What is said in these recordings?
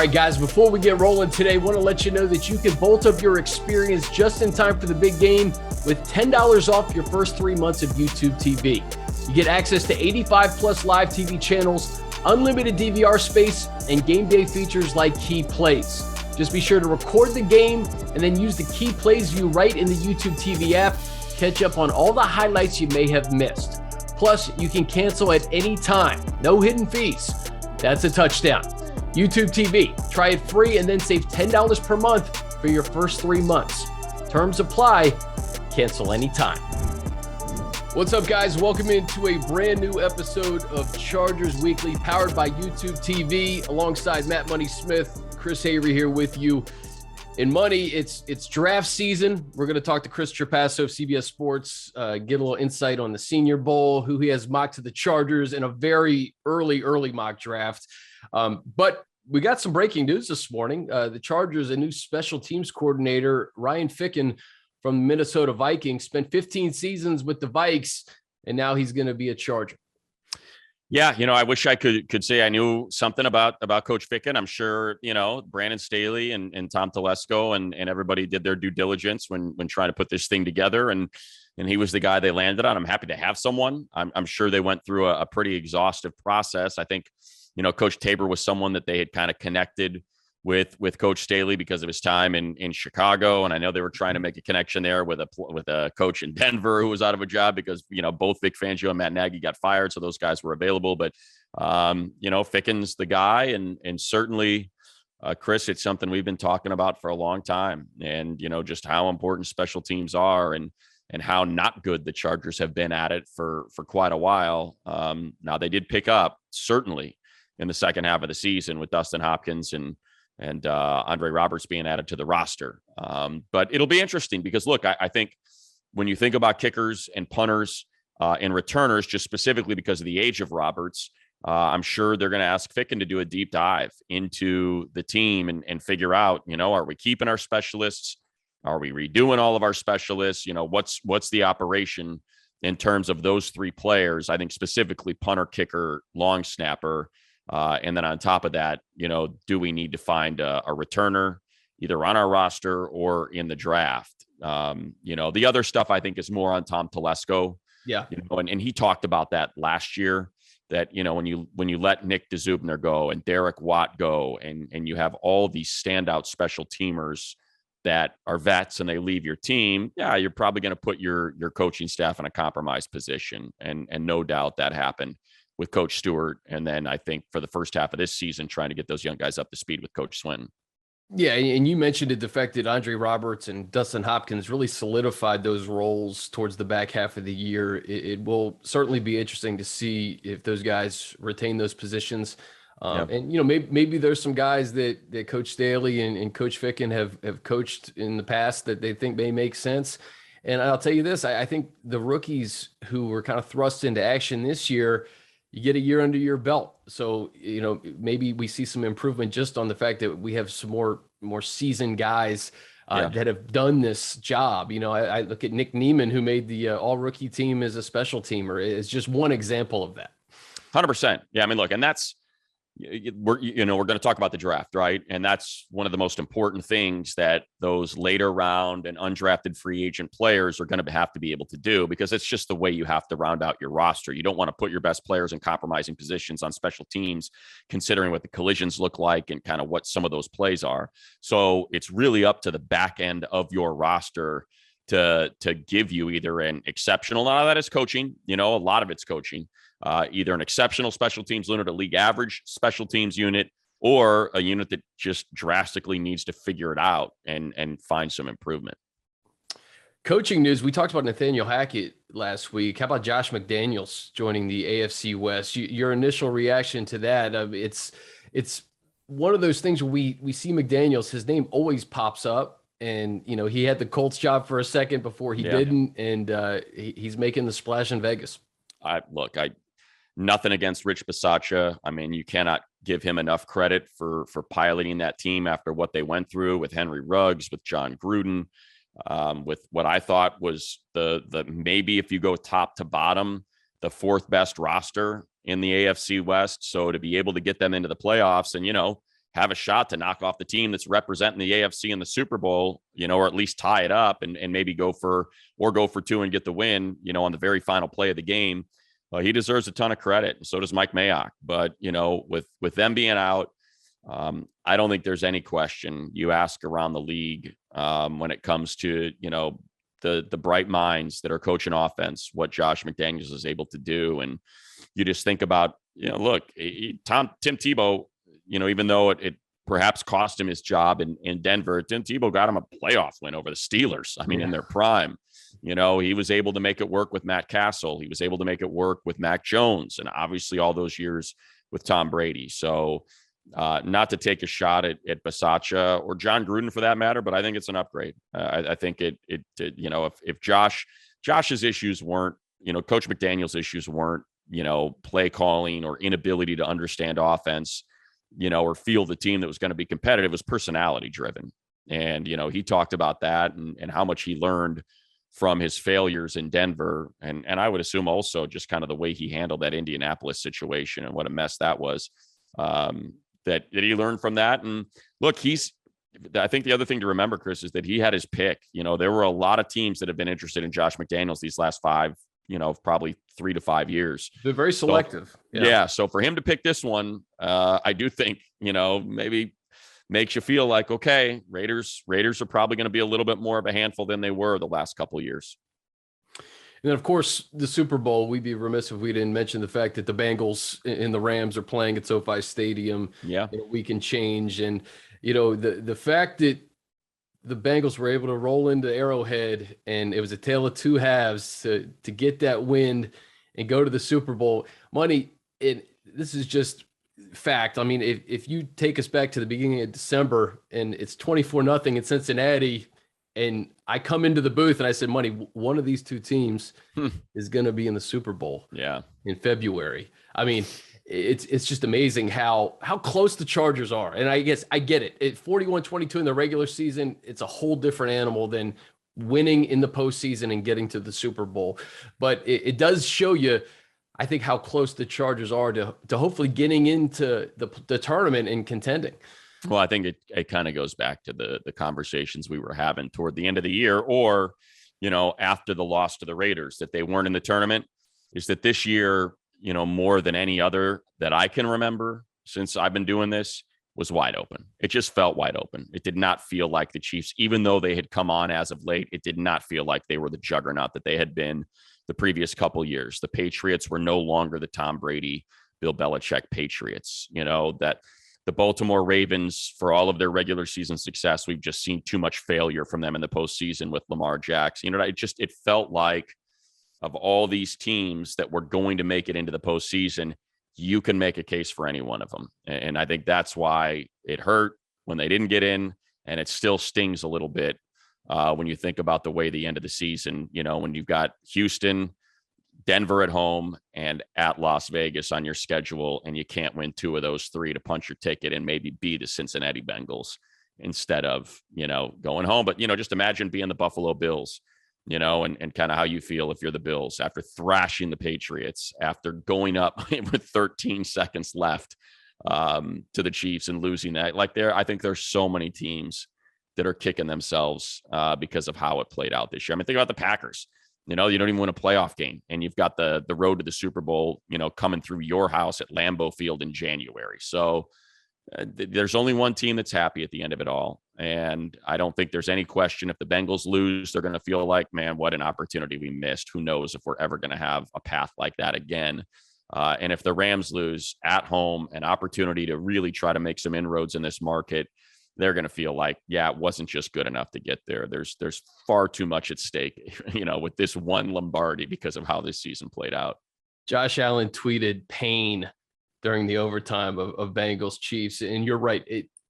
right, guys, before we get rolling today, I want to let you know that you can bolt up your experience just in time for the big game with $10 off your first 3 months of YouTube TV. You get access to 85 plus live TV channels, unlimited DVR space, and game day features like Key Plays. Just be sure to record the game and then use the Key Plays view right in the YouTube TV app. Catch up on all the highlights you may have missed. Plus, you can cancel at any time. No hidden fees. That's a touchdown. YouTube TV. Try it free and then save $10 per month for your first 3 months. Terms apply. Cancel anytime. What's up, guys? Welcome into a brand new episode of Chargers Weekly, powered by YouTube TV, alongside Matt Money Smith, Chris Hayre here with you. In Money, it's draft season. We're going to talk to Chris Trapasso of CBS Sports, get a little insight on the Senior Bowl, who he has mocked to the Chargers in a very early mock draft. But we got some breaking news this morning. The Chargers, a new special teams coordinator, Ryan Ficken from the Minnesota Vikings, spent 15 seasons with the Vikes, and now he's going to be a Charger. Yeah, I wish I could say I knew something about Coach Ficken. I'm sure, Brandon Staley and Tom Telesco and everybody did their due diligence when trying to put this thing together. And he was the guy they landed on. I'm happy to have someone. I'm sure they went through a pretty exhaustive process. I think, Coach Tabor was someone that they had kind of connected with Coach Staley because of his time in Chicago. And I know they were trying to make a connection there with a coach in Denver who was out of a job because, both Vic Fangio and Matt Nagy got fired. So those guys were available, but Ficken's the guy. And certainly Chris, it's something we've been talking about for a long time, and, just how important special teams are and how not good the Chargers have been at it for quite a while. Now they did pick up certainly in the second half of the season with Dustin Hopkins and Andre Roberts being added to the roster. But it'll be interesting because, look, I think when you think about kickers and punters and returners, just specifically because of the age of Roberts, I'm sure they're going to ask Ficken to do a deep dive into the team and figure out, are we keeping our specialists? Are we redoing all of our specialists? What's the operation in terms of those three players? I think specifically punter, kicker, long snapper. And then on top of that, do we need to find a returner either on our roster or in the draft? The other stuff I think is more on Tom Telesco. Yeah. And he talked about that last year, that, when you let Nick DeZubner go and Derek Watt go and you have all these standout special teamers that are vets and they leave your team, you're probably going to put your coaching staff in a compromised position. And no doubt that happened with Coach Stewart. And then I think for the first half of this season, trying to get those young guys up to speed with Coach Swinton. Yeah, and you mentioned it, the fact that Andre Roberts and Dustin Hopkins really solidified those roles towards the back half of the year. It will certainly be interesting to see if those guys retain those positions. And, maybe there's some guys that Coach Staley and Coach Ficken have coached in the past that they think may make sense. And I'll tell you this, I think the rookies who were kind of thrust into action this year, you get a year under your belt. So, maybe we see some improvement just on the fact that we have some more seasoned guys that have done this job. I look at Nick Neiman, who made the all-rookie team as a special teamer, is just one example of that. 100%. Yeah, I mean, look, and that's, we're going to talk about the draft, right? And that's one of the most important things that those later round and undrafted free agent players are going to have to be able to do, because it's just the way you have to round out your roster. You don't want to put your best players in compromising positions on special teams, considering what the collisions look like and kind of what some of those plays are. So it's really up to the back end of your roster to give you either an exceptional, now that is coaching, a lot of it's coaching, either an exceptional special teams unit, a league average special teams unit, or a unit that just drastically needs to figure it out and find some improvement. Coaching news. We talked about Nathaniel Hackett last week. How about Josh McDaniels joining the AFC West? Your initial reaction to that? It's one of those things where we see McDaniels, his name always pops up. And, he had the Colts job for a second before he didn't. And he's making the splash in Vegas. Nothing against Rich Bisaccia. I mean, you cannot give him enough credit for piloting that team after what they went through with Henry Ruggs, with John Gruden, with what I thought was the maybe, if you go top to bottom, the fourth best roster in the AFC West. So to be able to get them into the playoffs and, have a shot to knock off the team that's representing the AFC in the Super Bowl, or at least tie it up and maybe go for 2 and get the win, on the very final play of the game. He deserves a ton of credit. And so does Mike Mayock. But, with them being out, I don't think there's any question. You ask around the league when it comes to, the bright minds that are coaching offense, what Josh McDaniels is able to do. And you just think about, look, Tim Tebow, even though it perhaps cost him his job in Denver, Tim Tebow got him a playoff win over the Steelers. I mean, in their prime, he was able to make it work with Matt Castle. He was able to make it work with Mac Jones, and obviously all those years with Tom Brady. So not to take a shot at Bisaccia or John Gruden for that matter, but I think it's an upgrade. I think if Josh's issues weren't, Coach McDaniel's issues weren't, play calling or inability to understand offense, or feel the team that was going to be competitive, was personality driven. And, he talked about that and how much he learned from his failures in Denver. And I would assume also just kind of the way he handled that Indianapolis situation and what a mess that was, that he learned from that. And look, I think the other thing to remember, Chris, is that he had his pick. There were a lot of teams that have been interested in Josh McDaniels these last 5, probably 3 to 5 years. They're very selective. So, yeah. So for him to pick this one, I do think, maybe makes you feel like, okay, Raiders are probably going to be a little bit more of a handful than they were the last couple of years. And then, of course, the Super Bowl, we'd be remiss if we didn't mention the fact that the Bengals and the Rams are playing at SoFi Stadium in a week and change. And, the fact that the Bengals were able to roll into Arrowhead and it was a tale of two halves to get that win and go to the Super Bowl. Money, this is just fact. I mean, if you take us back to the beginning of December and it's 24-0 in Cincinnati, and I come into the booth and I said, Money, one of these two teams is going to be in the Super Bowl in February. I mean, it's just amazing how close the Chargers are. And I guess I get it. At 41-22 in the regular season, it's a whole different animal than winning in the postseason and getting to the Super Bowl. But it does show you, I think, how close the Chargers are to hopefully getting into the tournament and contending. Well, I think it kind of goes back to the conversations we were having toward the end of the year, or, after the loss to the Raiders, that they weren't in the tournament, is that this year, more than any other that I can remember since I've been doing this, was wide open. It just felt wide open. It did not feel like the Chiefs, even though they had come on as of late, it did not feel like they were the juggernaut that they had been the previous couple years. The Patriots were no longer the Tom Brady, Bill Belichick Patriots, that the Baltimore Ravens, for all of their regular season success, we've just seen too much failure from them in the postseason with Lamar Jackson. It felt like, of all these teams that were going to make it into the postseason, you can make a case for any one of them. And I think that's why it hurt when they didn't get in. And it still stings a little bit when you think about the way the end of the season, when you've got Houston, Denver at home, and at Las Vegas on your schedule, and you can't win 2 of those 3 to punch your ticket and maybe be the Cincinnati Bengals instead of, going home. But, just imagine being the Buffalo Bills, and kind of how you feel if you're the Bills after thrashing the Patriots, after going up with 13 seconds left to the Chiefs and losing that. I think there's so many teams that are kicking themselves because of how it played out this year. I mean, think about the Packers. You don't even win a playoff game, and you've got the road to the Super Bowl, coming through your house at Lambeau Field in January. So there's only one team that's happy at the end of it all. And I don't think there's any question if the Bengals lose, they're going to feel like, man, what an opportunity we missed. Who knows if we're ever going to have a path like that again. And if the Rams lose at home, an opportunity to really try to make some inroads in this market, they're going to feel like, it wasn't just good enough to get there. There's far too much at stake, with this one Lombardi because of how this season played out. Josh Allen tweeted pain during the overtime of Bengals Chiefs. And you're right.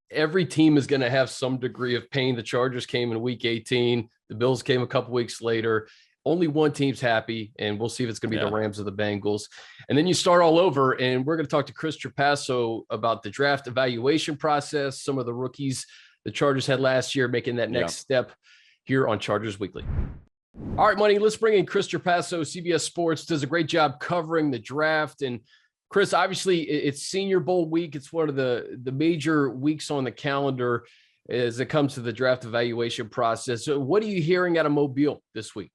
Every team is going to have some degree of pain. The Chargers came in week 18. The Bills came a couple weeks later. Only one team's happy, and we'll see if it's going to be the Rams or the Bengals. And then you start all over, and we're going to talk to Chris Trapasso about the draft evaluation process, some of the rookies the Chargers had last year, making that next step here on Chargers Weekly. All right, Money, let's bring in Chris Trapasso. CBS Sports does a great job covering the draft. And Chris, obviously it's Senior Bowl week. It's one of the major weeks on the calendar as it comes to the draft evaluation process. So what are you hearing out of Mobile this week?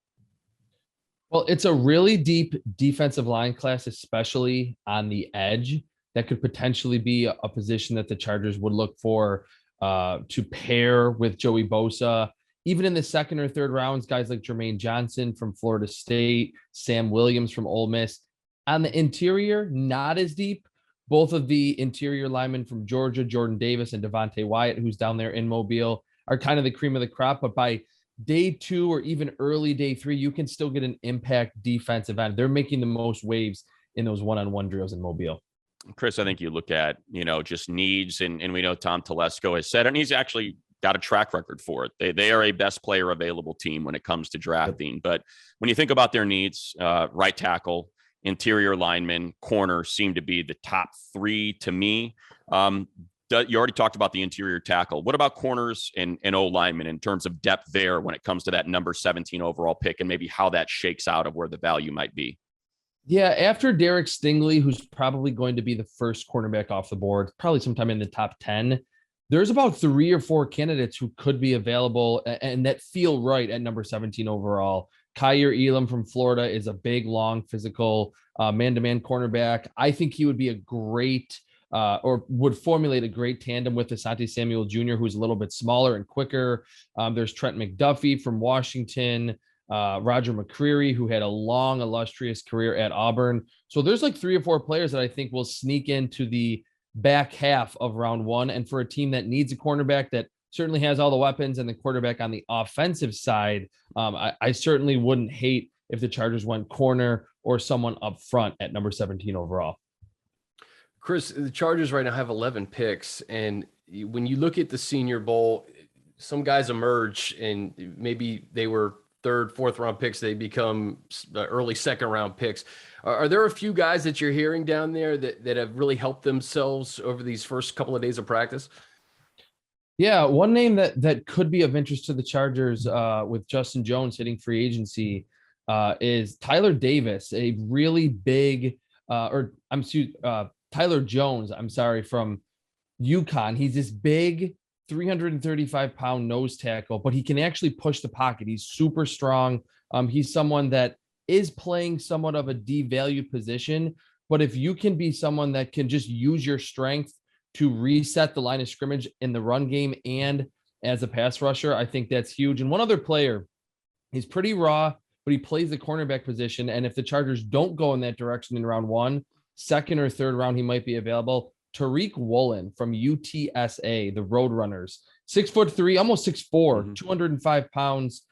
Well, it's a really deep defensive line class, especially on the edge. That could potentially be a position that the Chargers would look for to pair with Joey Bosa. Even in the second or third rounds, guys like Jermaine Johnson from Florida State, Sam Williams from Ole Miss. On the interior, not as deep. Both of the interior linemen from Georgia, Jordan Davis and Devontae Wyatt, who's down there in Mobile, are kind of the cream of the crop. But by day 2 or even early day 3, you can still get an impact defensive end. They're making the most waves in those one-on-one drills in Mobile. Chris, I think you look at, just needs, and we know Tom Telesco has said, and he's actually got a track record for it. They are a best player available team when it comes to drafting. But when you think about their needs, right tackle, interior lineman, corner seem to be the top 3 to me. You already talked about the interior tackle. What about corners and O linemen in terms of depth there when it comes to that number 17 overall pick, and maybe how that shakes out of where the value might be? Yeah, after Derek Stingley, who's probably going to be the first cornerback off the board, probably sometime in the top 10, there's about 3 or 4 candidates who could be available and that feel right at number 17 overall. Kyer Elam from Florida is a big, long, physical man-to-man cornerback. I think he would be a great or would formulate a great tandem with Asante Samuel Jr., who's a little bit smaller and quicker. There's Trent McDuffie from Washington, Roger McCreary, who had a long, illustrious career at Auburn. So there's like 3 or 4 players that I think will sneak into the back half of round 1. And for a team that needs a cornerback that certainly has all the weapons and the quarterback on the offensive side, I certainly wouldn't hate if the Chargers went corner or someone up front at number 17 overall. Chris, the Chargers right now have 11 picks. And when you look at the Senior Bowl, some guys emerge and maybe they were 3rd, 4th round picks. They become early 2nd round picks. Are there a few guys that you're hearing down there that have really helped themselves over these first couple of days of practice? Yeah, one name that could be of interest to the Chargers with Justin Jones hitting free agency is Tyler Davis, a really big, Tyler Jones, from UConn. He's this big 335-pound nose tackle, but he can actually push the pocket. He's super strong. He's someone that is playing somewhat of a devalued position, but if you can be someone that can just use your strength to reset the line of scrimmage in the run game and as a pass rusher, I think that's huge. And one other player, he's pretty raw, but he plays the cornerback position. And if the Chargers don't go in that direction in round 1, 2nd or 3rd round, he might be available. Tariq Woolen from UTSA, the Roadrunners, 6'3", almost 6'4", 205 pounds,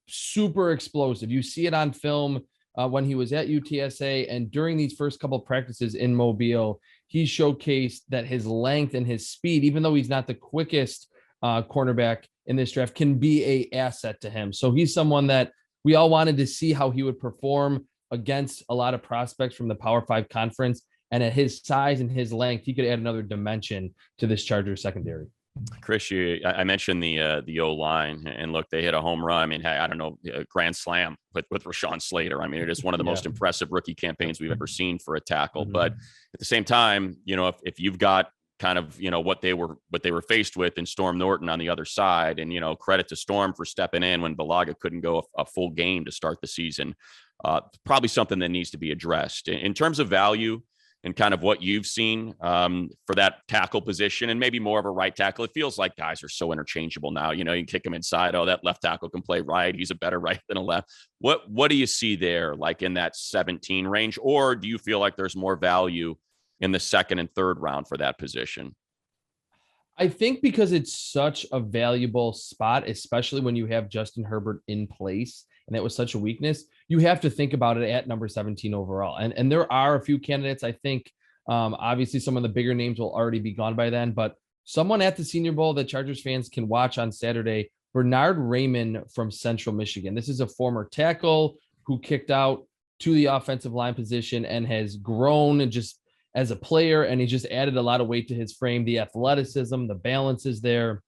super explosive. You see it on film when he was at UTSA, and during these first couple of practices in Mobile, he showcased that his length and his speed, even though he's not the quickest cornerback in this draft, can be a asset to him. So he's someone that we all wanted to see how he would perform against a lot of prospects from the Power 5 conference. And at his size and his length, he could add another dimension to this Chargers secondary. Chris, I mentioned the O-line, and look, they hit a home run. I mean, I don't know, a grand slam with Rashawn Slater. I mean, it is one of the most impressive rookie campaigns we've ever seen for a tackle. But at the same time, if you've got kind of, what they were faced with in Storm Norton on the other side, and, credit to Storm for stepping in when Balaga couldn't go a full game to start the season, probably something that needs to be addressed. In terms of value, and kind of what you've seen for that tackle position, and maybe more of a right tackle. It feels like guys are so interchangeable now. You can kick him inside. Oh, that left tackle can play right. He's a better right than a left. What do you see there, like in that 17 range? Or do you feel like there's more value in the 2nd and 3rd round for that position? I think because it's such a valuable spot, especially when you have Justin Herbert in place, and that was such a weakness, you have to think about it at number 17 overall. And there are a few candidates. I think obviously some of the bigger names will already be gone by then, but someone at the Senior Bowl that Chargers fans can watch on Saturday, Bernard Raymond from Central Michigan. This is a former tackle who kicked out to the offensive line position and has grown and just as a player, and he just added a lot of weight to his frame. The athleticism, the balance is there,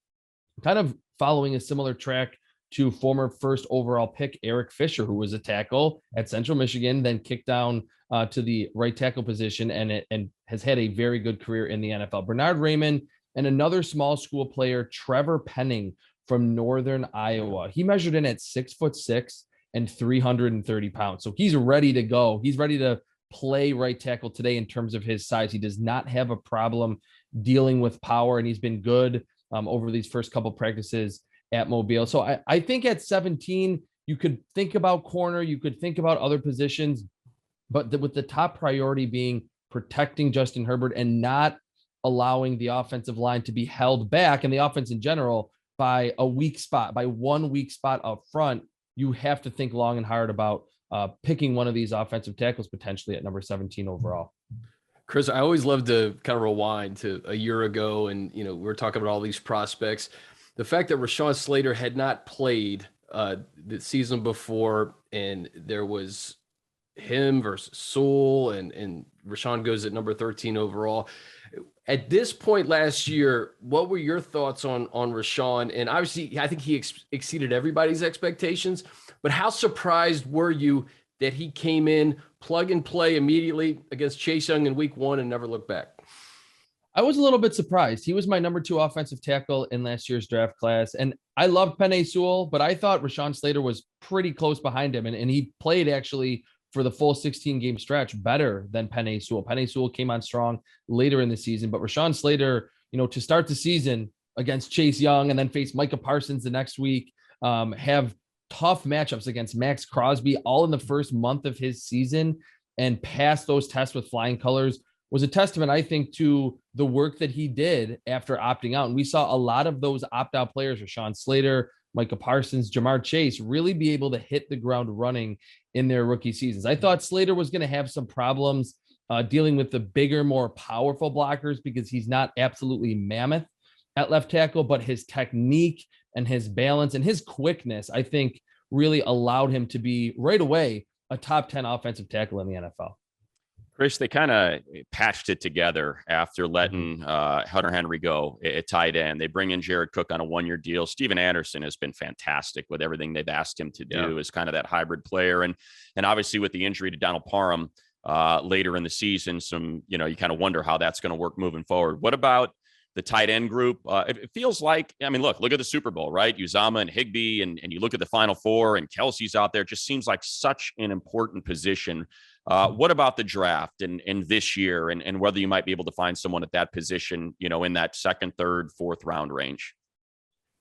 kind of following a similar track to former first overall pick Eric Fisher, who was a tackle at Central Michigan, then kicked down to the right tackle position and has had a very good career in the NFL. Bernard Raymond and another small school player, Trevor Penning from Northern Iowa. He measured in at 6'6" and 330 pounds. So he's ready to go. He's ready to play right tackle today in terms of his size. He does not have a problem dealing with power, and he's been good over these first couple practices at Mobile. So I think at 17, you could think about corner, you could think about other positions, but with the top priority being protecting Justin Herbert and not allowing the offensive line to be held back, and the offense in general, by a weak spot, by one weak spot up front, you have to think long and hard about picking one of these offensive tackles potentially at number 17 overall. Chris, I always love to kind of rewind to a year ago, and we're talking about all these prospects. The fact that Rashawn Slater had not played the season before, and there was him versus Sewell, and Rashawn goes at number 13 overall. At this point last year, what were your thoughts on Rashawn? And obviously, I think he exceeded everybody's expectations, but how surprised were you that he came in, plug and play immediately against Chase Young in week 1 and never looked back? I was a little bit surprised. He was my number 2 offensive tackle in last year's draft class. And I loved Penei Sewell, but I thought Rashawn Slater was pretty close behind him. And he played actually for the full 16-game stretch better than Penei Sewell. Penei Sewell came on strong later in the season, but Rashawn Slater, to start the season against Chase Young and then face Micah Parsons the next week, have tough matchups against Max Crosby all in the first month of his season, and pass those tests with flying colors was a testament, I think, to the work that he did after opting out. And we saw a lot of those opt-out players, Rashawn Slater, Micah Parsons, Jamar Chase, really be able to hit the ground running in their rookie seasons. I thought Slater was going to have some problems dealing with the bigger, more powerful blockers because he's not absolutely mammoth at left tackle, but his technique and his balance and his quickness, I think, really allowed him to be right away a top 10 offensive tackle in the NFL. Chris, they kind of patched it together after letting Hunter Henry go at tight end. They bring in Jared Cook on a 1-year deal. Steven Anderson has been fantastic with everything they've asked him to do as kind of that hybrid player. And obviously with the injury to Donald Parham later in the season, you kind of wonder how that's going to work moving forward. What about the tight end group? It feels like, look at the Super Bowl, right? Uzama and Higbee, and you look at the Final Four and Kelsey's out there. It just seems like such an important position. What about the draft and this year and whether you might be able to find someone at that position, in that 2nd, 3rd, 4th round range?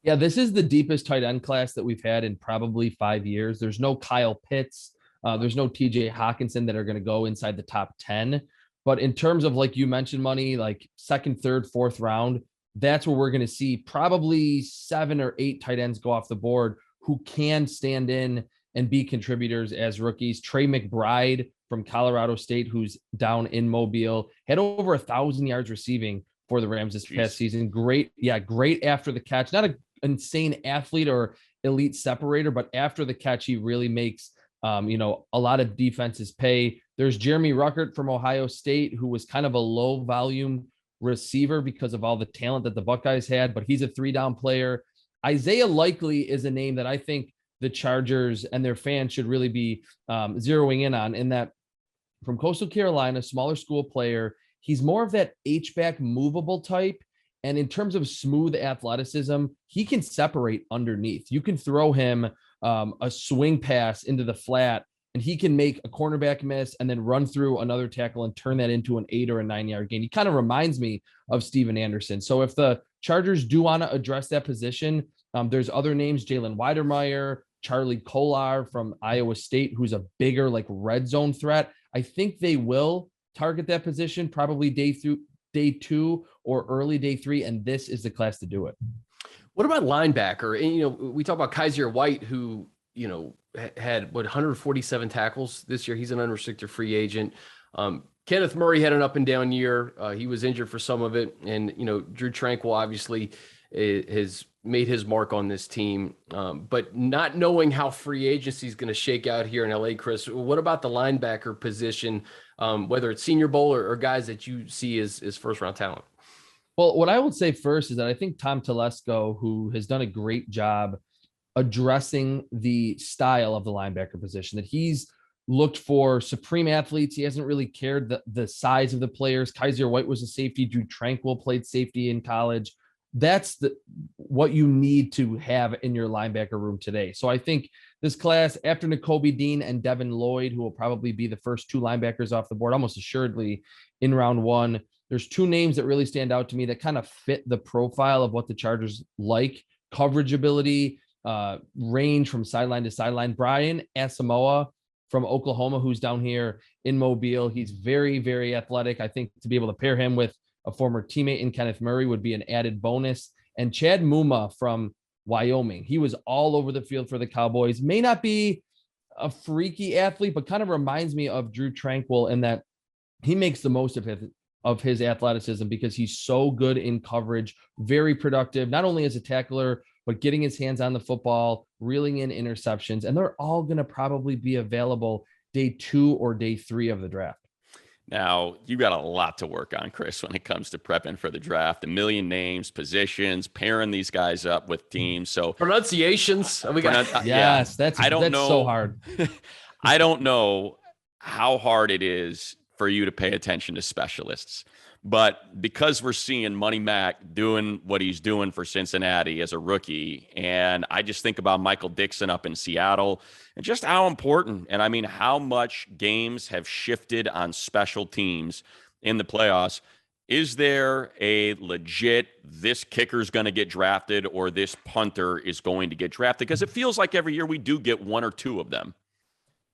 Yeah, this is the deepest tight end class that we've had in probably 5 years. There's no Kyle Pitts. There's no TJ Hawkinson that are going to go inside the top 10. But in terms of, like you mentioned, money, like 2nd, 3rd, 4th round, that's where we're going to see probably 7 or 8 tight ends go off the board who can stand in and be contributors as rookies. Trey McBride from Colorado State, who's down in Mobile, had over 1,000 yards receiving for the Rams this past season. Great after the catch. Not an insane athlete or elite separator, but after the catch, he really makes a lot of defenses pay. There's Jeremy Ruckert from Ohio State, who was kind of a low volume receiver because of all the talent that the Buckeyes had, but he's a 3-down player. Isaiah Likely is a name that I think the Chargers and their fans should really be zeroing in on, in that from Coastal Carolina, smaller school player. He's more of that H-back movable type. And in terms of smooth athleticism, he can separate underneath. You can throw him a swing pass into the flat, and he can make a cornerback miss and then run through another tackle and turn that into an 8 or a 9-yard gain. He kind of reminds me of Steven Anderson. So if the Chargers do want to address that position, there's other names, Jalen Weidermeyer, Charlie Kolar from Iowa State, who's a bigger, like, red zone threat. I think they will target that position probably day 2 or early day 3, and this is the class to do it. What about linebacker? And, we talk about Kaiser White, who, had 147 tackles this year. He's an unrestricted free agent. Kenneth Murray had an up and down year. He was injured for some of it. And, Drew Tranquil obviously has made his mark on this team. But not knowing how free agency is going to shake out here in LA, Chris, what about the linebacker position, whether it's Senior Bowl or guys that you see as first round talent? Well, what I would say first is that I think Tom Telesco, who has done a great job addressing the style of the linebacker position, that he's looked for supreme athletes. He hasn't really cared the size of the players. Kaiser White was a safety. Drew Tranquil played safety in college. That's what you need to have in your linebacker room today. So I think this class, after Nakobe Dean and Devin Lloyd, who will probably be the first two linebackers off the board, almost assuredly in round one, there's two names that really stand out to me that kind of fit the profile of what the Chargers like: coverage ability, range from sideline to sideline. Brian Asamoah from Oklahoma, who's down here in Mobile. He's very, very athletic. I think to be able to pair him with a former teammate in Kenneth Murray would be an added bonus. And Chad Muma from Wyoming. He was all over the field for the Cowboys. May not be a freaky athlete, but kind of reminds me of Drew Tranquil in that he makes the most of his athleticism because he's so good in coverage, very productive, not only as a tackler, but getting his hands on the football, reeling in interceptions. And they're all going to probably be available day 2 or day 3 of the draft. Now, you got a lot to work on, Chris, when it comes to prepping for the draft. A million names, positions, pairing these guys up with teams. So pronunciations. Yes, that's so hard. I don't know how hard it is for you to pay attention to specialists. But because we're seeing Money Mac doing what he's doing for Cincinnati as a rookie, and I just think about Michael Dixon up in Seattle and just how important, and I mean how much games have shifted on special teams in the playoffs. Is there a legit, this kicker's going to get drafted or this punter is going to get drafted? Because it feels like every year we do get one or two of them.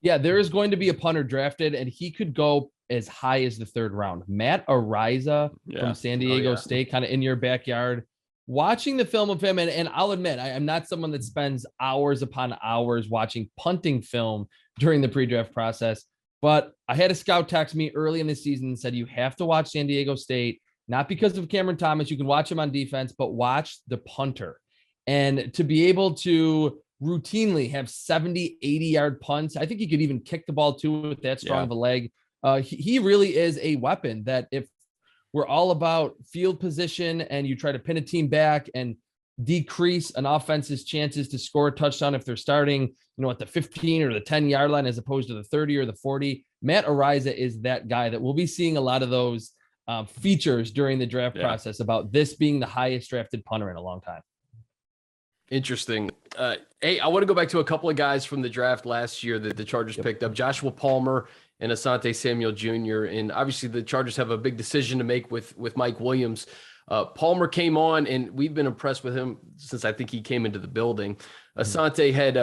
Yeah, there is going to be a punter drafted, and he could go as high as the 3rd round. Matt Ariza from San Diego State, kind of in your backyard. Watching the film of him, and I'll admit, I'm not someone that spends hours upon hours watching punting film during the pre-draft process, but I had a scout text me early in the season and said, you have to watch San Diego State, not because of Cameron Thomas. You can watch him on defense, but watch the punter. And to be able to routinely have 70, 80-yard punts, I think he could even kick the ball too with that strong of a leg. He really is a weapon that if we're all about field position and you try to pin a team back and decrease an offense's chances to score a touchdown if they're starting, at the 15 or the 10-yard line as opposed to the 30 or the 40, Matt Ariza is that guy that we'll be seeing a lot of those features during the draft process about this being the highest drafted punter in a long time. Interesting. Hey, I want to go back to a couple of guys from the draft last year that the Chargers picked up: Joshua Palmer and Asante Samuel Jr. And obviously the Chargers have a big decision to make with Mike Williams. Palmer came on, and we've been impressed with him since I think he came into the building. Asante had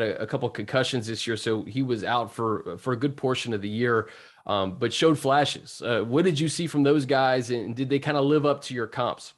a couple of concussions this year, so he was out for a good portion of the year, but showed flashes. What did you see from those guys, and did they kind of live up to your comps?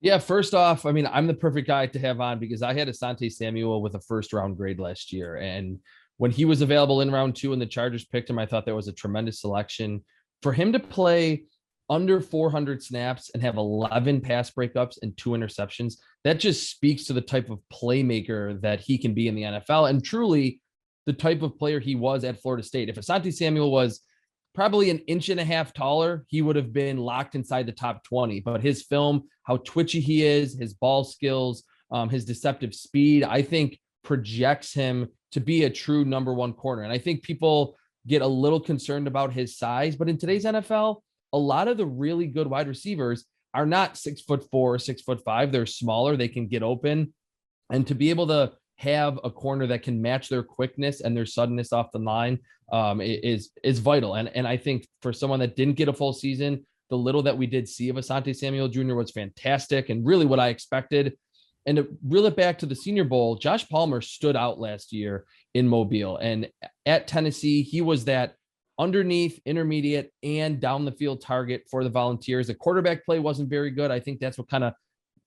Yeah, first off, I mean, I'm the perfect guy to have on because I had Asante Samuel with a 1st-round grade last year. And when he was available in round 2 and the Chargers picked him, I thought that was a tremendous selection. For him to play under 400 snaps and have 11 pass breakups and 2 interceptions, that just speaks to the type of playmaker that he can be in the NFL and truly the type of player he was at Florida State. If Asante Samuel was probably an inch and a half taller, he would have been locked inside the top 20. But his film, how twitchy he is, his ball skills, his deceptive speed, I think projects him to be a true number 1 corner. And I think people get a little concerned about his size, but in today's NFL, a lot of the really good wide receivers are not 6'4", 6'5". They're smaller. They can get open. And to be able to have a corner that can match their quickness and their suddenness off the line is vital. And I think for someone that didn't get a full season, the little that we did see of Asante Samuel Jr. was fantastic and really what I expected. And to reel it back to the Senior Bowl, Josh Palmer stood out last year in Mobile. And at Tennessee, he was that underneath, intermediate, and down the field target for the Volunteers. The quarterback play wasn't very good. I think that's what kind of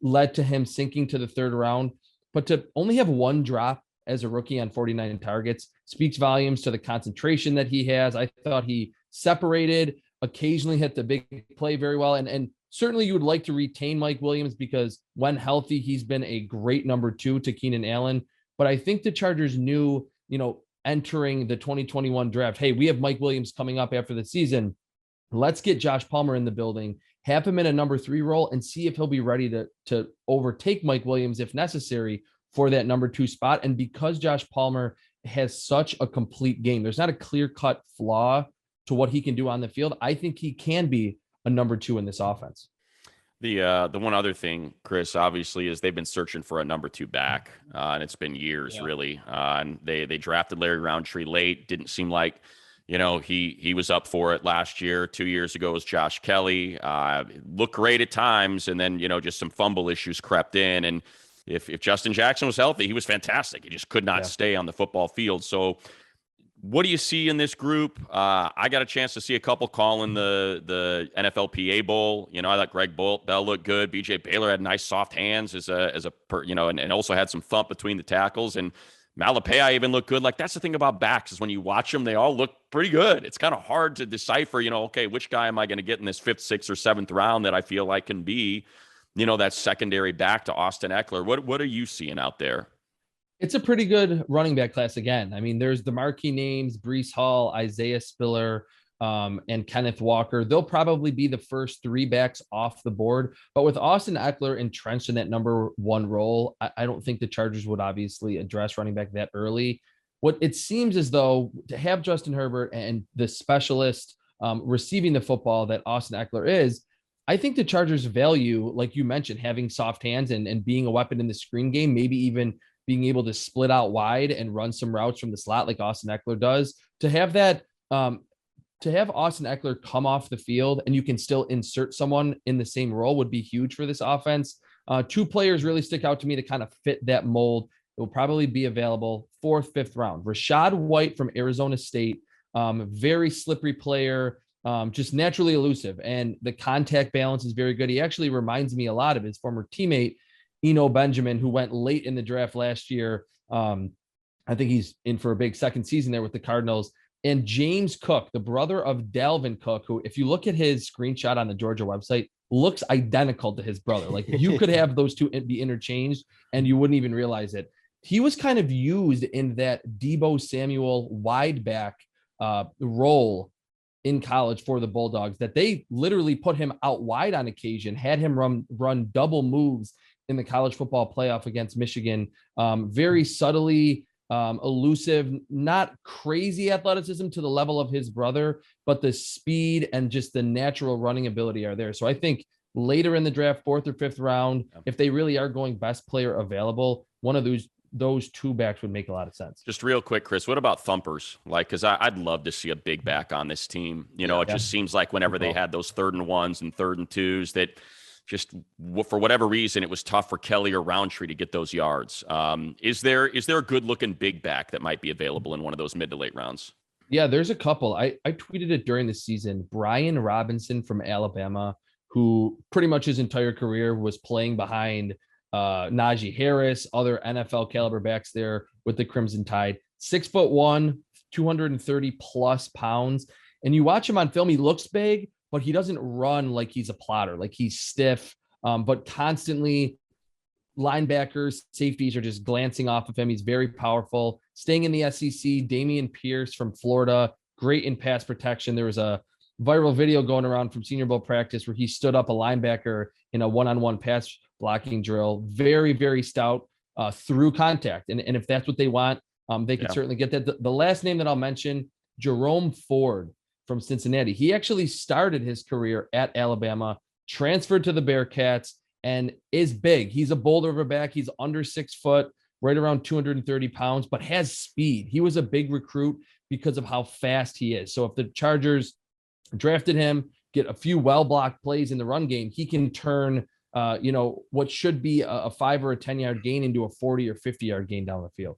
led to him sinking to the 3rd round. But to only have 1 drop as a rookie on 49 targets speaks volumes to the concentration that he has. I thought he separated, occasionally hit the big play very well. And certainly you would like to retain Mike Williams because when healthy, he's been a great number 2 to Keenan Allen. But I think the Chargers knew, entering the 2021 draft, hey, we have Mike Williams coming up after the season. Let's get Josh Palmer in the building, have him in a number 3 role, and see if he'll be ready to overtake Mike Williams if necessary for that number 2 spot. And because Josh Palmer has such a complete game, there's not a clear-cut flaw to what he can do on the field. I think he can be a number 2 in this offense. The one other thing, Chris, obviously, is they've been searching for a number 2 back, and it's been years, really. And they drafted Larry Roundtree late. Didn't seem like, he was up for it last year. 2 years ago was Josh Kelly. Looked great at times, and then just some fumble issues crept in. And if Justin Jackson was healthy, he was fantastic. He just could not stay on the football field. So, what do you see in this group? I got a chance to see a couple calling the NFLPA Bowl. I thought Greg Bell looked good. BJ Baylor had nice soft hands and also had some thump between the tackles. And Malapaya even looked good. Like, that's the thing about backs, is when you watch them, they all look pretty good. It's kind of hard to decipher, okay, which guy am I going to get in this 5th, 6th, or 7th round that I feel like can be, that secondary back to Austin Eckler. What are you seeing out there? It's a pretty good running back class again. I mean, there's the marquee names: Breece Hall, Isaiah Spiller, and Kenneth Walker. They'll probably be the first 3 backs off the board. But with Austin Eckler entrenched in that number 1 role, I don't think the Chargers would obviously address running back that early. What it seems as though, to have Justin Herbert and the specialist receiving the football that Austin Eckler is, I think the Chargers value, like you mentioned, having soft hands and being a weapon in the screen game, maybe even being able to split out wide and run some routes from the slot like Austin Eckler does. To have that, to have Austin Eckler come off the field and you can still insert someone in the same role would be huge for this offense. 2 players really stick out to me to kind of fit that mold. It will probably be available 4th, 5th round. Rashad White from Arizona State, very slippery player, just naturally elusive, and the contact balance is very good. He actually reminds me a lot of his former teammate, Eno Benjamin, who went late in the draft last year. I think he's in for a big second season there with the Cardinals. And James Cook, the brother of Dalvin Cook, who, if you look at his screenshot on the Georgia website, looks identical to his brother. Like, you could have those 2 be interchanged and you wouldn't even realize it. He was kind of used in that Deebo Samuel wide back role in college for the Bulldogs, that they literally put him out wide on occasion, had him run double moves in the college football playoff against Michigan. Very subtly elusive, not crazy athleticism to the level of his brother, but the speed and just the natural running ability are there. So I think later in the draft, 4th or 5th round, if they really are going best player available, one of those 2 backs would make a lot of sense. Just real quick, Chris, what about thumpers? Like, because I'd love to see a big back on this team. It just seems like whenever they had those 3rd and 1s and 3rd and 2s, that just for whatever reason, it was tough for Kelly or Roundtree to get those yards. Is there a good looking big back that might be available in one of those mid to late rounds? Yeah, there's a couple. I tweeted it during the season. Brian Robinson from Alabama, who pretty much his entire career was playing behind Najee Harris, other NFL caliber backs there with the Crimson Tide. 6'1", 230 plus pounds. And you watch him on film, he looks big, but he doesn't run like he's a plotter. Like, he's stiff, but constantly linebackers, safeties are just glancing off of him. He's very powerful. Staying in the SEC, Damian Pierce from Florida, great in pass protection. There was a viral video going around from Senior Bowl practice where he stood up a linebacker in a one-on-one pass blocking drill. Very, very stout through contact. And if that's what they want, they can certainly get that. The last name that I'll mention, Jerome Ford from Cincinnati. He actually started his career at Alabama, transferred to the Bearcats, and is big. He's a boulder of a back. He's under 6 foot, right around 230 pounds, but has speed. He was a big recruit because of how fast he is. So if the Chargers drafted him, get a few well-blocked plays in the run game, he can turn, what should be a 5 or a 10-yard gain into a 40 or 50-yard gain down the field.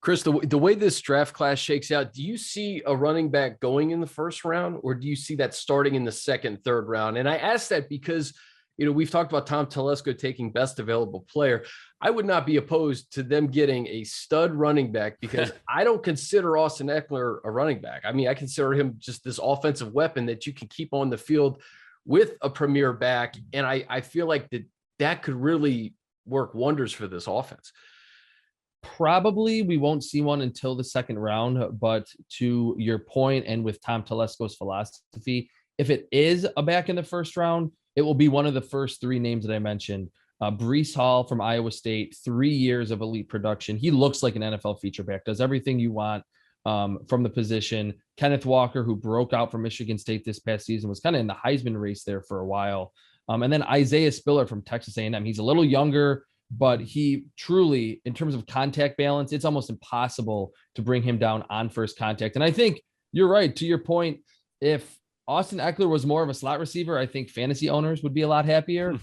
Chris, the way this draft class shakes out, do you see a running back going in the 1st round, or do you see that starting in the 2nd, 3rd round? And I ask that because, we've talked about Tom Telesco taking best available player. I would not be opposed to them getting a stud running back, because I don't consider Austin Eckler a running back. I mean, I consider him just this offensive weapon that you can keep on the field with a premier back. And I feel like that could really work wonders for this offense. Probably we won't see one until the 2nd round, but to your point, and with Tom Telesco's philosophy, if it is a back in the 1st round, it will be one of the first 3 names that I mentioned. Breece Hall from Iowa State, 3 years of elite production. He looks like an NFL feature back, does everything you want from the position. Kenneth Walker, who broke out from Michigan State this past season, was kind of in the Heisman race there for a while. And then Isaiah Spiller from Texas A&M. He's a little younger, but he truly, in terms of contact balance, it's almost impossible to bring him down on first contact. And I think you're right. To your point, if Austin Eckler was more of a slot receiver, I think fantasy owners would be a lot happier.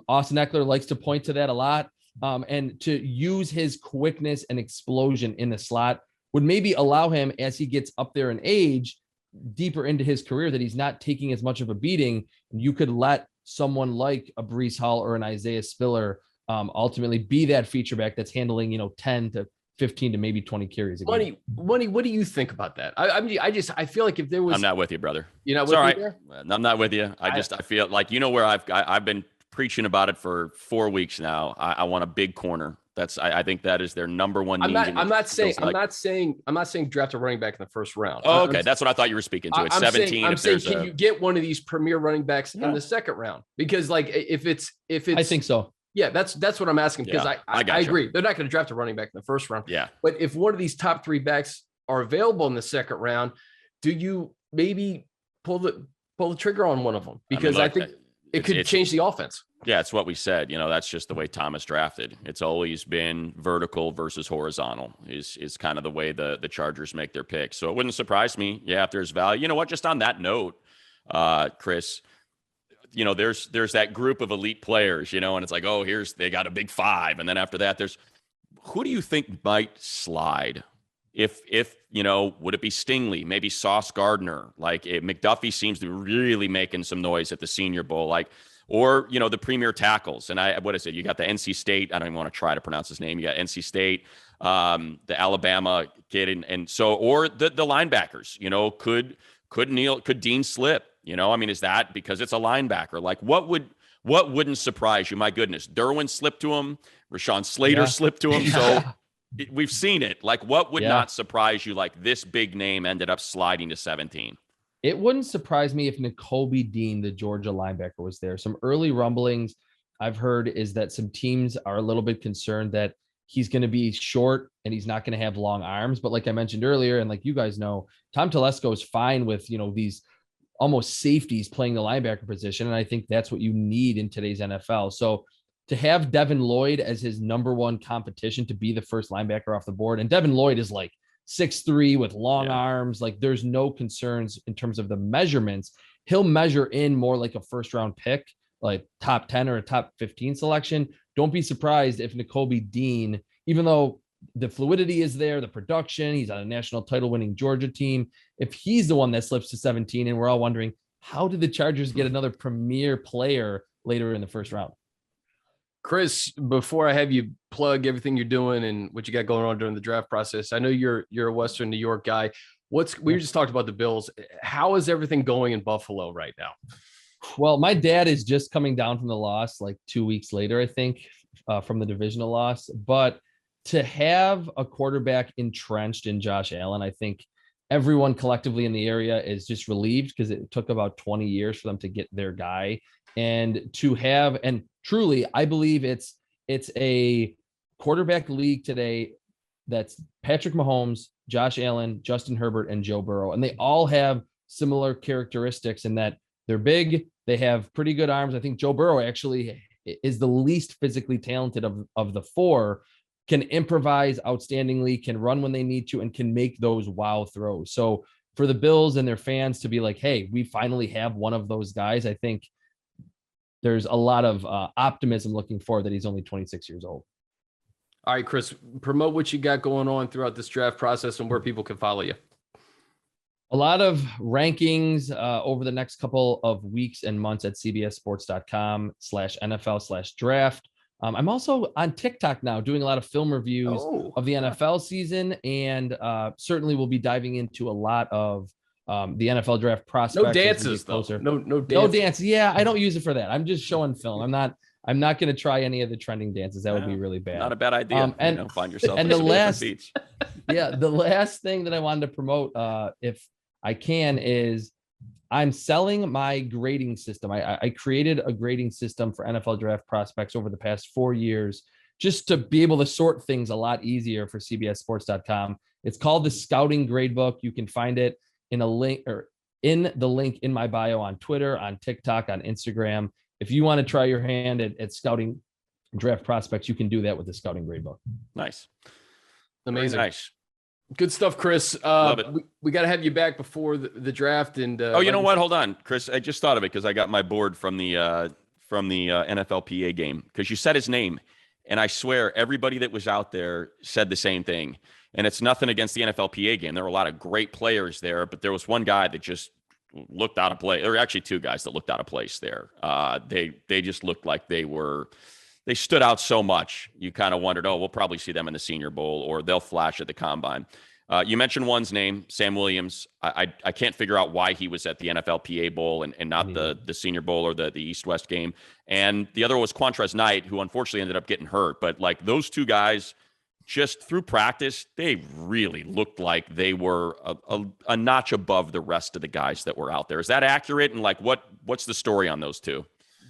Austin Eckler likes to point to that a lot. And to use his quickness and explosion in the slot would maybe allow him, as he gets up there in age, deeper into his career, that he's not taking as much of a beating. You could let someone like a Breece Hall or an Isaiah Spiller ultimately be that feature back that's handling, 10 to 15 to maybe 20 carries. Money, what do you think about that? I feel like if there was, I'm not with you, brother. You're not with me right. there? I'm not with you. I feel like, where I've been preaching about it for 4 weeks now. I want a big corner. I think that is their number one need. I'm not saying draft a running back in the first round. Oh, okay. That's what I thought you were speaking to. It's 17. I'm saying, can you get one of these premier running backs in the second round? Because if it's, I think so. Yeah, that's what I'm asking, because I agree. They're not going to draft a running back in the first round. Yeah. But if one of these top 3 backs are available in the second round, do you maybe pull the trigger on one of them? Because I think it could change the offense. Yeah, it's what we said. That's just the way Thomas drafted. It's always been vertical versus horizontal is kind of the way the Chargers make their picks. So it wouldn't surprise me. Yeah, if there's value. You know what? Just on that note, Chris, there's that group of elite players, and it's like, oh, they got a big 5. And then after that, who do you think might slide? If would it be Stingley, maybe Sauce Gardner? Like McDuffie seems to be really making some noise at the Senior Bowl, or the premier tackles. And what is it? You got the NC State. I don't even want to try to pronounce his name. You got NC State, the Alabama kid, and so, or the linebackers. Could Dean slip? Is that because it's a linebacker? Like what wouldn't surprise you? My goodness, Derwin slipped to him. Rashawn Slater slipped to him. So we've seen it. Like what would not surprise you? Like this big name ended up sliding to 17. It wouldn't surprise me if Nakobe Dean, the Georgia linebacker, was there. Some early rumblings I've heard is that some teams are a little bit concerned that he's going to be short and he's not going to have long arms. But like I mentioned earlier, and like you guys know, Tom Telesco is fine with, these almost safeties playing the linebacker position. And I think that's what you need in today's NFL. So to have Devin Lloyd as his number one competition to be the first linebacker off the board, and Devin Lloyd is like 6'3" with long arms. Like there's no concerns in terms of the measurements. He'll measure in more like a first round pick, like top 10 or a top 15 selection. Don't be surprised if Nakobe Dean, even though the fluidity is there, the production, he's on a national title winning Georgia team, if he's the one that slips to 17, and we're all wondering, how did the Chargers get another premier player later in the first round? Chris, before I have you plug everything you're doing and what you got going on during the draft process, I know you're a Western New York guy. We just talked about the Bills. How is everything going in Buffalo right now? Well, my dad is just coming down from the loss like 2 weeks later, I think, from the divisional loss. But to have a quarterback entrenched in Josh Allen, I think everyone collectively in the area is just relieved, because it took about 20 years for them to get their guy. And to have, and truly, I believe it's a quarterback league today that's Patrick Mahomes, Josh Allen, Justin Herbert, and Joe Burrow. And they all have similar characteristics in that they're big, they have pretty good arms. I think Joe Burrow actually is the least physically talented of the 4, can improvise outstandingly, can run when they need to, and can make those wow throws. So for the Bills and their fans to be like, hey, we finally have one of those guys, I think there's a lot of optimism looking forward that he's only 26 years old. All right, Chris, promote what you got going on throughout this draft process and where people can follow you. A lot of rankings over the next couple of weeks and months at cbssports.com/NFL/draft. I'm also on TikTok now doing a lot of film reviews of the NFL season, and certainly we'll be diving into a lot of the NFL draft prospects. No dances though. No dance. Yeah, I don't use it for that. I'm just showing film. I'm not going to try any of the trending dances. That would be really bad. Not a bad idea. And find yourself and the last thing that I wanted to promote, if I can, is I'm selling my grading system. I created a grading system for NFL draft prospects over the past 4 years just to be able to sort things a lot easier for CBSSports.com. It's called the Scouting Gradebook. You can find it in a link or in the link in my bio on Twitter, on TikTok, on Instagram. If you want to try your hand at scouting draft prospects, you can do that with the Scouting Gradebook. Nice. Amazing. Very nice. Good stuff, Chris. Love it. We got to have you back before the draft. And you know what? Hold on, Chris. I just thought of it because I got my board from the NFLPA game because you said his name, and I swear everybody that was out there said the same thing. And it's nothing against the NFLPA game. There were a lot of great players there, but there was one guy that just looked out of place. There were actually two guys that looked out of place there. They just looked like they stood out so much. You kind of wondered, oh, we'll probably see them in the Senior Bowl or they'll flash at the Combine. You mentioned one's name, Sam Williams. I can't figure out why he was at the NFLPA Bowl and not the Senior Bowl or the East-West game. And the other was Quantrez Knight, who unfortunately ended up getting hurt. But like those two guys, just through practice, they really looked like they were a notch above the rest of the guys that were out there. Is that accurate? And like, what's the story on those two?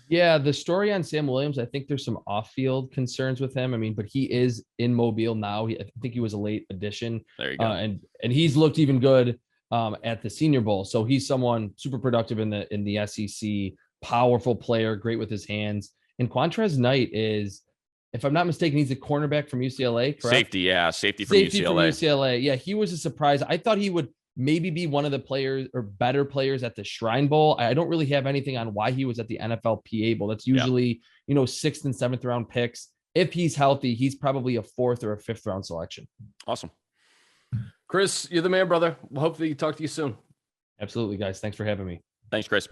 Yeah, the story on Sam Williams, I think there's some off-field concerns with him. I mean, but he is in Mobile now. I think he was a late addition. There you go. And he's looked even good at the Senior Bowl. So he's someone super productive in the SEC, powerful player, great with his hands. And Quantrez Knight is, if I'm not mistaken, he's a cornerback from UCLA, correct? Safety from UCLA. Yeah, he was a surprise. I thought he would maybe be one of the players or better players at the Shrine Bowl. I don't really have anything on why he was at the NFLPA Bowl. That's usually, 6th and 7th round picks. If he's healthy, he's probably a 4th or a 5th round selection. Awesome. Chris, you're the man, brother. We'll hopefully talk to you soon. Absolutely, guys. Thanks for having me. Thanks, Chris.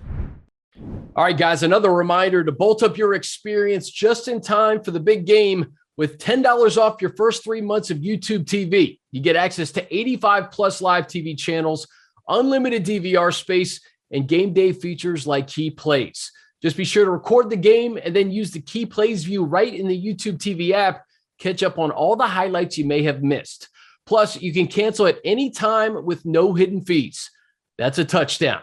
All right, guys, another reminder to bolt up your experience just in time for the big game with $10 off your first 3 months of YouTube TV. You get access to 85 plus live TV channels, unlimited DVR space, and game day features like Key Plays. Just be sure to record the game and then use the Key Plays view right in the YouTube TV app. Catch up on all the highlights you may have missed. Plus, you can cancel at any time with no hidden fees. That's a touchdown.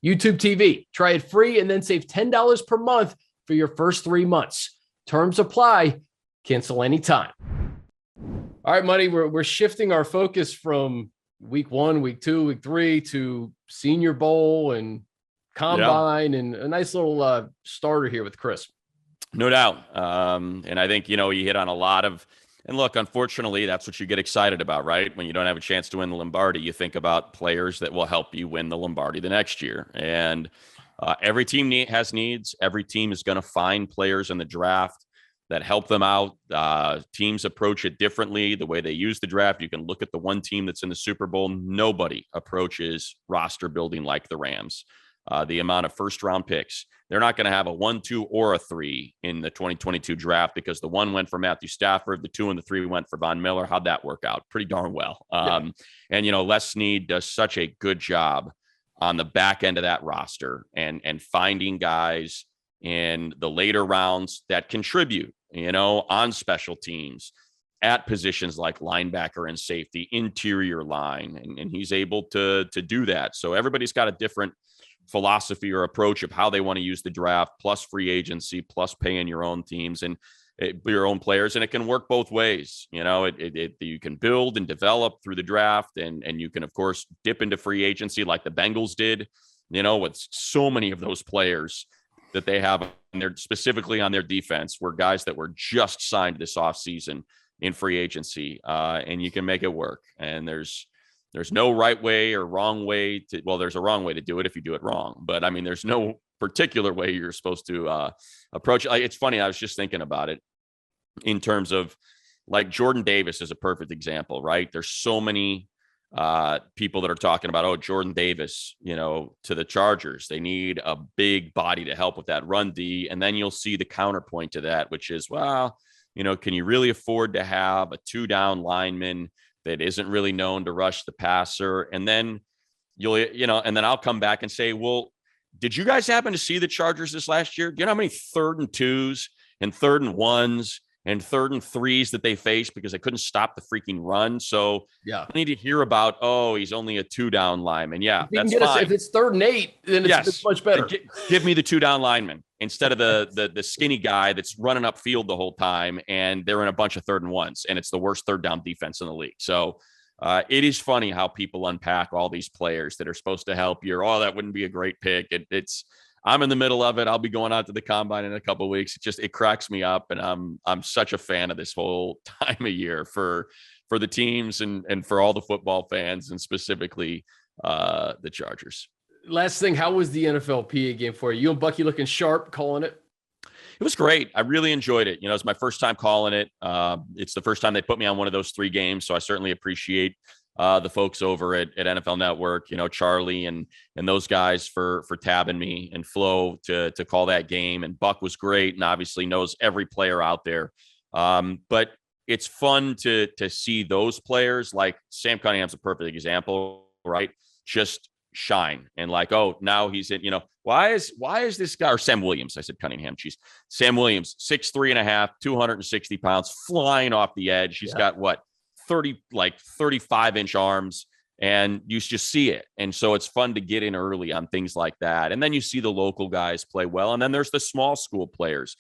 YouTube TV. Try it free and then save $10 per month for your first 3 months. Terms apply. Cancel anytime. All right, Money, we're shifting our focus from week 1, week 2, week 3 to Senior Bowl and Combine and a nice little starter here with Chris. No doubt. And I think, you hit on a lot of, and look, unfortunately, that's what you get excited about, right? When you don't have a chance to win the Lombardi, you think about players that will help you win the Lombardi the next year. And every team has needs. Every team is going to find players in the draft that help them out. Teams approach it differently. The way they use the draft, you can look at the one team that's in the Super Bowl. Nobody approaches roster building like the Rams. The amount of first-round picks. They're not going to have a 1, 2, or a 3 in the 2022 draft because the 1 went for Matthew Stafford, the 2 and the 3 went for Von Miller. How'd that work out? Pretty darn well. And, Les Snead does such a good job on the back end of that roster and finding guys in the later rounds that contribute, on special teams at positions like linebacker and safety, interior line. And he's able to do that. So everybody's got a different philosophy or approach of how they want to use the draft, plus free agency, plus paying your own teams and your own players. And it can work both ways. You can build and develop through the draft and you can, of course, dip into free agency like the Bengals did, with so many of those players that they have, and they're specifically on their defense were guys that were just signed this offseason in free agency. And you can make it work. And there's no right way or wrong way to, well, there's a wrong way to do it if you do it wrong. But I mean, there's no particular way you're supposed to approach it. It's funny. I was just thinking about it in terms of like Jordan Davis is a perfect example, right? There's so many people that are talking about, Jordan Davis, to the Chargers. They need a big body to help with that run D. And then you'll see the counterpoint to that, which is, well, can you really afford to have a 2-down lineman that isn't really known to rush the passer? And then and then I'll come back and say, well, did you guys happen to see the Chargers this last year? Do you know how many 3rd and 2s and 3rd and 1s and 3rd and 3s that they faced because they couldn't stop the freaking run. So I need to hear about, oh, he's only a 2-down lineman. Yeah, that's fine. If it's 3rd and 8, then it's much better. Give me the 2-down lineman instead of the skinny guy that's running upfield the whole time, and they're in a bunch of 3rd and 1s, and it's the worst 3rd down defense in the league. So it is funny how people unpack all these players that are supposed to help you. Oh, that wouldn't be a great pick. I'm in the middle of it. I'll be going out to the combine in a couple of weeks. It cracks me up, and I'm such a fan of this whole time of year for the teams and for all the football fans, and specifically the Chargers. Last thing, how was the NFLPA game for you? You and Bucky looking sharp calling it? It was great. I really enjoyed it. It's my first time calling it. It's the first time they put me on one of those 3 games, so I certainly appreciate the folks over at NFL Network, Charlie and those guys for tabbing me, and Flo to call that game. And Buck was great and obviously knows every player out there. But it's fun to see those players, like Sam Cunningham's a perfect example, right? Just shine and like, oh, now he's in, why is this guy, or Sam Williams, I said Cunningham, geez, Sam Williams, 6'3.5", 260 pounds, flying off the edge. He's got 35-inch arms, and you just see it. And so it's fun to get in early on things like that. And then you see the local guys play well. And then there's the small school players.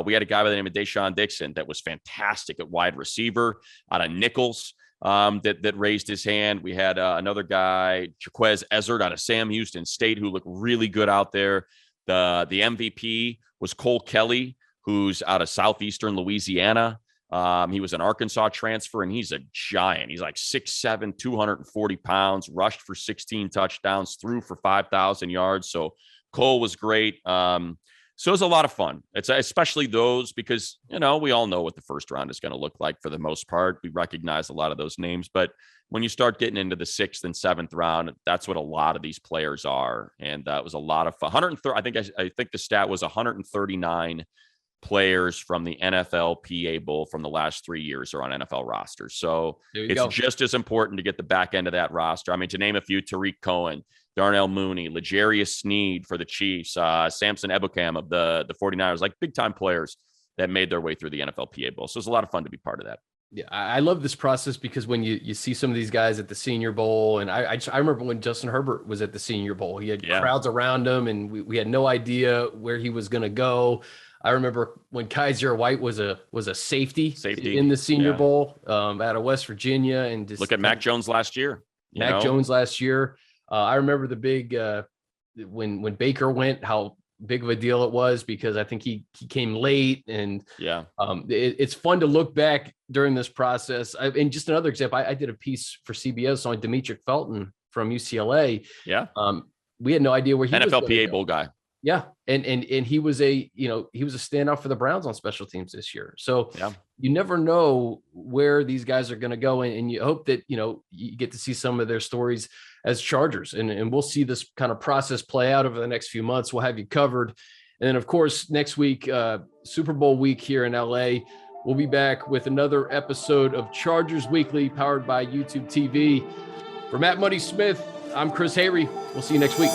We had a guy by the name of Deshaun Dixon that was fantastic at wide receiver out of Nichols, that raised his hand. We had another guy, Jaquez Ezzard out of Sam Houston State, who looked really good out there. The MVP was Cole Kelly, who's out of Southeastern Louisiana. He was an Arkansas transfer, and he's a giant. He's like 6'7", 240 pounds, rushed for 16 touchdowns, threw for 5,000 yards. So Cole was great. So it was a lot of fun. It's especially those because, we all know what the first round is going to look like for the most part. We recognize a lot of those names, but when you start getting into the 6th and 7th round, that's what a lot of these players are. And that was a lot of fun. 130, I think the stat was 139 players from the NFLPA Bowl from the last 3 years are on NFL rosters. So it's just as important to get the back end of that roster. I mean, to name a few, Tariq Cohen, Darnell Mooney, L'Jarius Sneed for the Chiefs, Samson Ebukam of the 49ers, like big time players that made their way through the NFLPA Bowl. So it's a lot of fun to be part of that. Yeah, I love this process because when you see some of these guys at the Senior Bowl, and I remember when Justin Herbert was at the Senior Bowl, he had crowds around him, and we had no idea where he was going to go. I remember when Kaiser White was a safety in the Senior Bowl out of West Virginia, and just look at Mac Jones last year. Jones last year. I remember the big when Baker went, how big of a deal it was because I think he came late, and it's fun to look back during this process. And just another example, I did a piece for CBS on Demetric Felton from UCLA. We had no idea where he was. NFLPA Bowl guy. Yeah. And he was he was a standout for the Browns on special teams this year. So you never know where these guys are going to go. And you hope that, you get to see some of their stories as Chargers, and we'll see this kind of process play out over the next few months. We'll have you covered. And then of course, next week, Super Bowl week here in LA, we'll be back with another episode of Chargers Weekly powered by YouTube TV. For Matt Money Smith, I'm Chris Hayre. We'll see you next week.